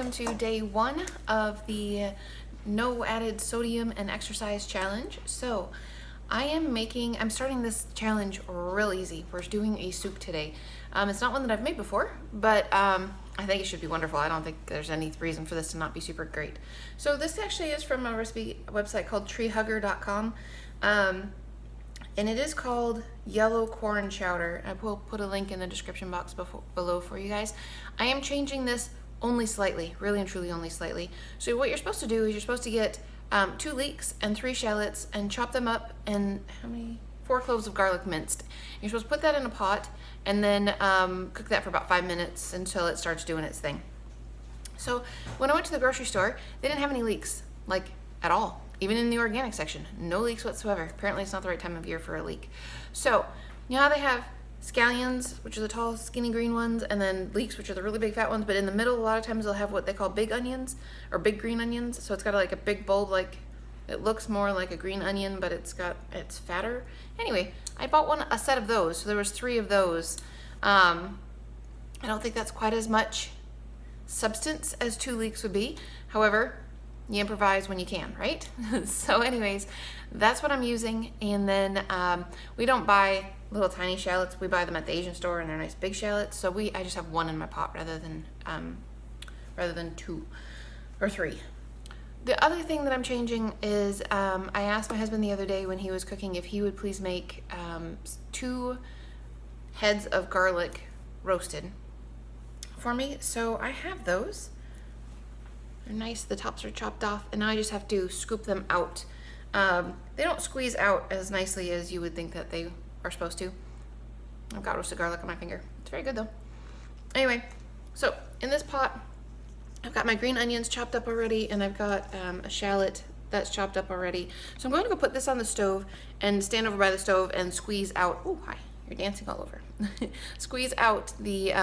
welcome to day 1 of the no added sodium and exercise challenge. So I'm starting this challenge real easy. We're doing a soup today. It's not one that I've made before, but I think it should be wonderful. I don't think there's any reason for this to not be super great. So this actually is from a recipe website called treehugger.com. And it is called yellow corn chowder. I will put a link in the description box below for you guys. I am changing this only slightly, really and truly only slightly. So what you're supposed to do is you're supposed to get 2 leeks and 3 shallots and chop them up, and 4 cloves of garlic minced. You're supposed to put that in a pot and then cook that for about 5 minutes until it starts doing its thing. So when I went to the grocery store, they didn't have any leeks, like at all. Even in the organic section, no leeks whatsoever. Apparently it's not the right time of year for a leek. So, you know how they have scallions, which are the tall, skinny green ones, and then leeks, which are the really big fat ones, but in the middle, a lot of times they'll have what they call big onions, or big green onions. So it's got like a big bulb, like it looks more like a green onion, but it's fatter. Anyway, I bought a set of those, so there was 3 of those. I don't think that's quite as much substance as 2 leeks would be. However, you improvise when you can, right? So anyways, that's what I'm using. And then we don't buy little tiny shallots. We buy them at the Asian store, and they're nice big shallots. So I just have 1 in my pot rather than 2 or 3. The other thing that I'm changing is I asked my husband the other day when he was cooking if he would please make 2 heads of garlic roasted for me. So I have those. They're nice, the tops are chopped off, and now I just have to scoop them out. They don't squeeze out as nicely as you would think that they are supposed to. I've got roasted garlic on my finger. It's very good though. Anyway, so in this pot, I've got my green onions chopped up already, and I've got a shallot that's chopped up already. So I'm going to go put this on the stove and stand over by the stove and squeeze out, oh hi, you're dancing all over. Squeeze out the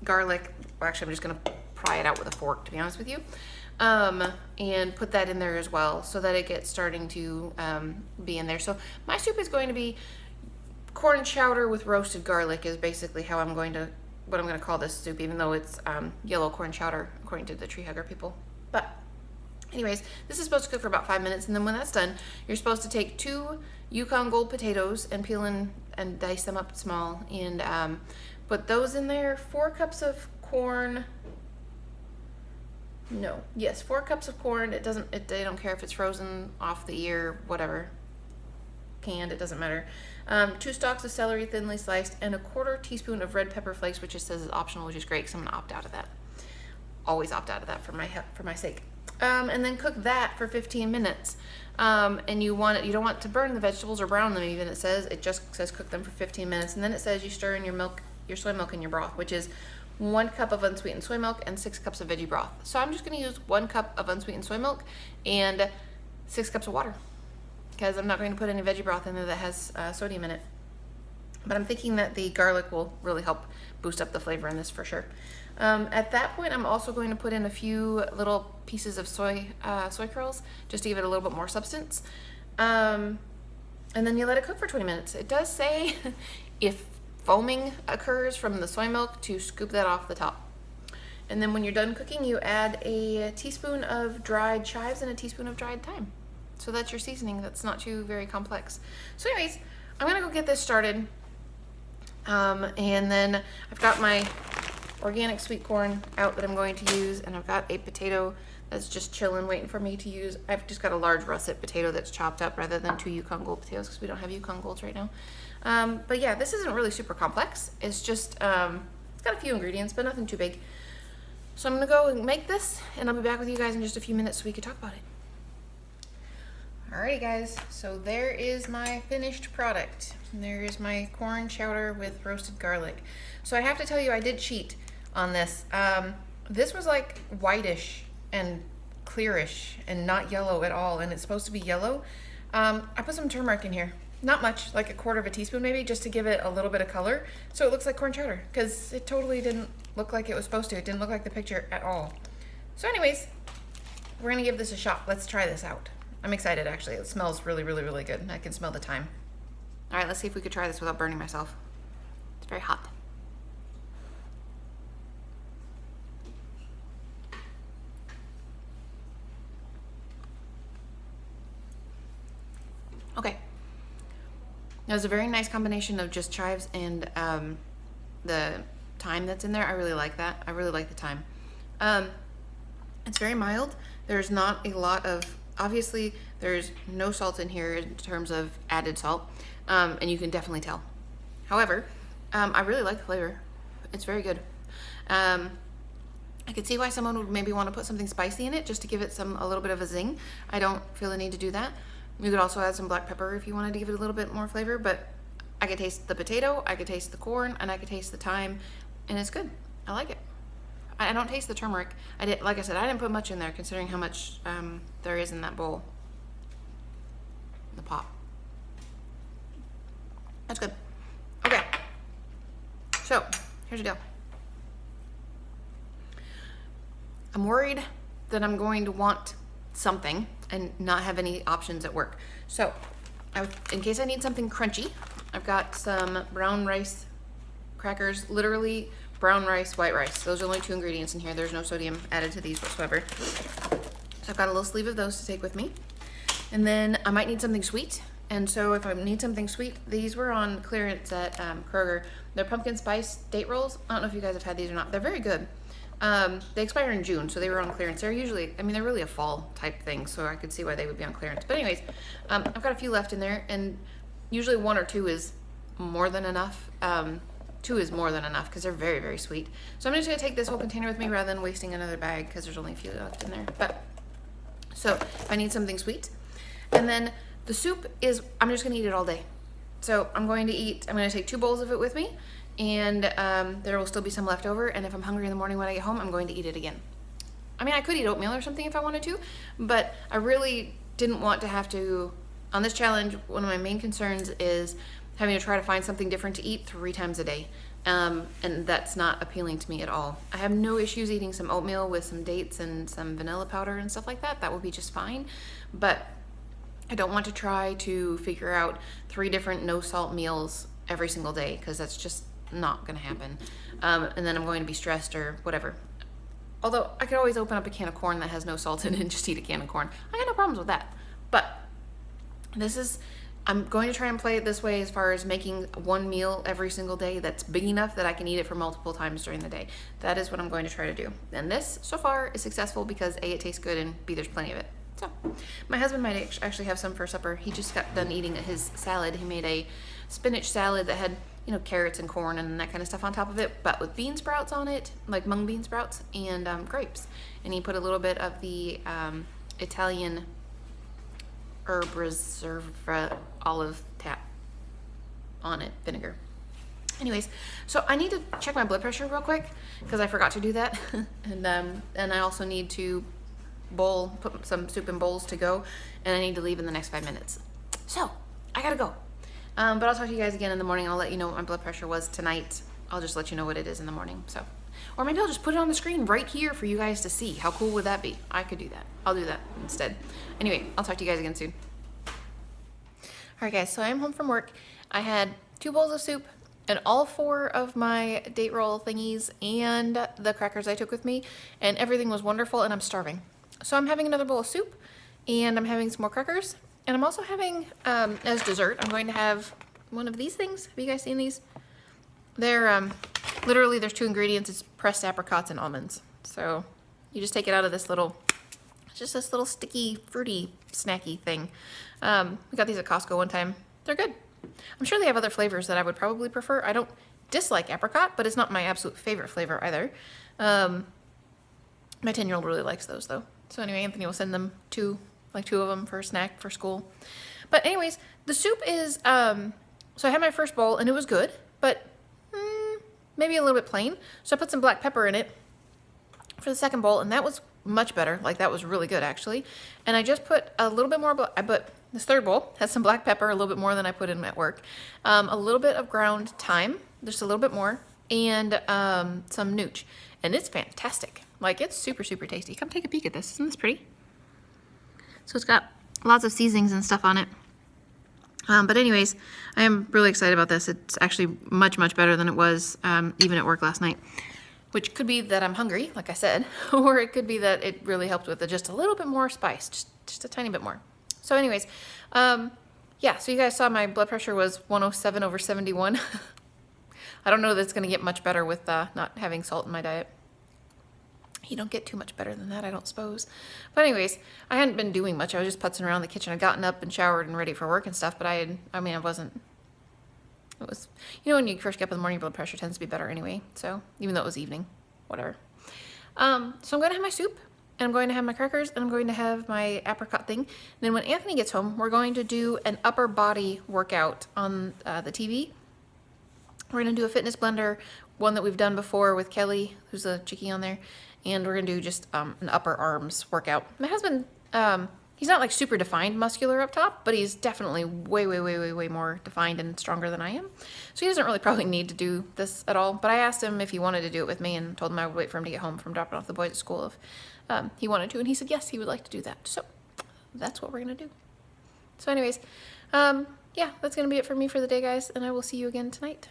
garlic. Well, actually I'm just gonna pry it out with a fork, to be honest with you. And put that in there as well so that it gets starting to be in there. So my soup is going to be corn chowder with roasted garlic is basically what I'm going to call this soup, even though it's yellow corn chowder according to the Tree Hugger people. But anyways, this is supposed to cook for about 5 minutes, and then when that's done, you're supposed to take 2 Yukon Gold potatoes and peel and dice them up small, and put those in there. 4 cups of corn. No, yes, 4 cups of corn. They don't care if it's frozen, off the ear, whatever, canned, it doesn't matter. 2 stalks of celery thinly sliced, and a 1/4 teaspoon of red pepper flakes, which just says is optional, which is great because I'm gonna opt out of that. Always opt out of that for my sake. And then cook that for 15 minutes. And you don't want to burn the vegetables or brown them even. It just says cook them for 15 minutes, and then it says you stir in your soy milk in your broth, which is 1 cup of unsweetened soy milk and 6 cups of veggie broth. So I'm just going to use 1 cup of unsweetened soy milk and 6 cups of water, because I'm not going to put any veggie broth in there that has sodium in it. But I'm thinking that the garlic will really help boost up the flavor in this for sure. At that point, I'm also going to put in a few little pieces of soy curls just to give it a little bit more substance. And then you let it cook for 20 minutes. It does say if foaming occurs from the soy milk to scoop that off the top. And then when you're done cooking, you add a teaspoon of dried chives and a teaspoon of dried thyme. So that's your seasoning. That's not too very complex. So anyways, I'm gonna go get this started. And then I've got my organic sweet corn out that I'm going to use, and I've got a potato that's just chilling, waiting for me to use. I've just got a large russet potato that's chopped up rather than 2 Yukon Gold potatoes because we don't have Yukon Golds right now. But yeah, this isn't really super complex. It's just, it's got a few ingredients, but nothing too big. So I'm gonna go and make this, and I'll be back with you guys in just a few minutes so we can talk about it. Alrighty guys, so there is my finished product. There is my corn chowder with roasted garlic. So I have to tell you, I did cheat on this. This was like whitish and clearish and not yellow at all, and it's supposed to be yellow. I put some turmeric in here. Not much, like a 1/4 teaspoon maybe, just to give it a little bit of color. So it looks like corn chowder, because it totally didn't look like it was supposed to. It didn't look like the picture at all. So anyways, we're gonna give this a shot. Let's try this out. I'm excited actually. It smells really, really, really good. I can smell the thyme. All right, let's see if we could try this without burning myself. It's very hot. It was a very nice combination of just chives and the thyme that's in there. I really like that. I really like the thyme. It's very mild. There's not a lot of, obviously there's no salt in here in terms of added salt, and you can definitely tell. However, I really like the flavor. It's very good. I could see why someone would maybe want to put something spicy in it just to give it a little bit of a zing. I don't feel the need to do that. You could also add some black pepper if you wanted to give it a little bit more flavor, but I could taste the potato, I could taste the corn, and I could taste the thyme, and it's good. I like it. I don't taste the turmeric. Like I said, I didn't put much in there considering how much there is in that bowl. The pot. That's good. Okay. So, here's the deal. I'm worried that I'm going to want something and not have any options at work. So, in case I need something crunchy, I've got some brown rice crackers, literally brown rice, white rice. Those are the only 2 ingredients in here. There's no sodium added to these whatsoever. So I've got a little sleeve of those to take with me. And then I might need something sweet. And so if I need something sweet, these were on clearance at Kroger. They're pumpkin spice date rolls. I don't know if you guys have had these or not. They're very good. They expire in June, so they were on clearance. They're usually, I mean, they're really a fall type thing, so I could see why they would be on clearance. But anyways, I've got a few left in there, and usually 1 or 2 is more than enough. 2 is more than enough because they're very, very sweet. So I'm just gonna take this whole container with me rather than wasting another bag because there's only a few left in there. But so I need something sweet. And then the soup is, I'm just gonna eat it all day. So I'm gonna take 2 bowls of it with me, and there will still be some left over. And if I'm hungry in the morning when I get home, I'm going to eat it again. I mean, I could eat oatmeal or something if I wanted to, but I really didn't want to have to, on this challenge, one of my main concerns is having to try to find something different to eat 3 times a day. And that's not appealing to me at all. I have no issues eating some oatmeal with some dates and some vanilla powder and stuff like that. That would be just fine. But I don't want to try to figure out 3 different no salt meals every single day, because that's just not gonna happen. And then I'm going to be stressed or whatever. Although I could always open up a can of corn that has no salt in it and just eat a can of corn. I got no problems with that. But I'm going to try and play it this way as far as making 1 meal every single day that's big enough that I can eat it for multiple times during the day. That is what I'm going to try to do. And this, so far, is successful because A, it tastes good, and B, there's plenty of it. So, my husband might actually have some for supper. He just got done eating his salad. He made a spinach salad that had, you know, carrots and corn and that kind of stuff on top of it, but with bean sprouts on it, like mung bean sprouts, and grapes. And he put a little bit of the Italian herb reserve olive tap on it, vinegar. Anyways, so I need to check my blood pressure real quick because I forgot to do that. And I also need to put some soup in bowls to go, and I need to leave in the next 5 minutes. So I gotta go. But I'll talk to you guys again in the morning. I'll let you know what my blood pressure was tonight. I'll just let you know what it is in the morning. So, or maybe I'll just put it on the screen right here for you guys to see. How cool would that be? I could do that. I'll do that instead. Anyway, I'll talk to you guys again soon. All right, guys, so I'm home from work. I had 2 bowls of soup and all 4 of my date roll thingies and the crackers I took with me, and everything was wonderful, and I'm starving. So I'm having another bowl of soup, and I'm having some more crackers, and I'm also having, as dessert, I'm going to have one of these things. Have you guys seen these? They're, literally there's 2 ingredients. It's pressed apricots and almonds. So you just take it out of this little, just this little sticky, fruity, snacky thing. We got these at Costco one time. They're good. I'm sure they have other flavors that I would probably prefer. I don't dislike apricot, but it's not my absolute favorite flavor either. My 10-year-old really likes those though. So anyway, Anthony will send them 2 of them for a snack for school. But anyways, the soup is, so I had my first bowl and it was good, but maybe a little bit plain. So I put some black pepper in it for the second bowl, and that was much better. Like, that was really good actually. And I just put a little bit more, this third bowl has some black pepper, a little bit more than I put in at work. A little bit of ground thyme, just a little bit more, and some nooch. And it's fantastic. Like, it's super, super tasty. Come take a peek at this. Isn't this pretty? So it's got lots of seasonings and stuff on it. But anyways, I am really excited about this. It's actually much, much better than it was even at work last night. Which could be that I'm hungry, like I said, or it could be that it really helped with just a little bit more spice, just a tiny bit more. So anyways, yeah, so you guys saw my blood pressure was 107/71. I don't know that it's going to get much better with not having salt in my diet. You don't get too much better than that, I don't suppose. But anyways, I hadn't been doing much. I was just putzing around the kitchen. I'd gotten up and showered and ready for work and stuff, but I wasn't, it was, you know, when you first get up in the morning, your blood pressure tends to be better anyway. So even though it was evening, whatever. So I'm going to have my soup, and I'm going to have my crackers, and I'm going to have my apricot thing. And then when Anthony gets home, we're going to do an upper body workout on the TV. We're going to do a fitness blender, one that we've done before with Kelly, who's a chickie on there. And we're going to do just an upper arms workout. My husband, he's not like super defined muscular up top, but he's definitely way more defined and stronger than I am. So he doesn't really probably need to do this at all. But I asked him if he wanted to do it with me and told him I would wait for him to get home from dropping off the boys at school if he wanted to. And he said yes, he would like to do that. So that's what we're going to do. So anyways, yeah, that's going to be it for me for the day, guys. And I will see you again tonight.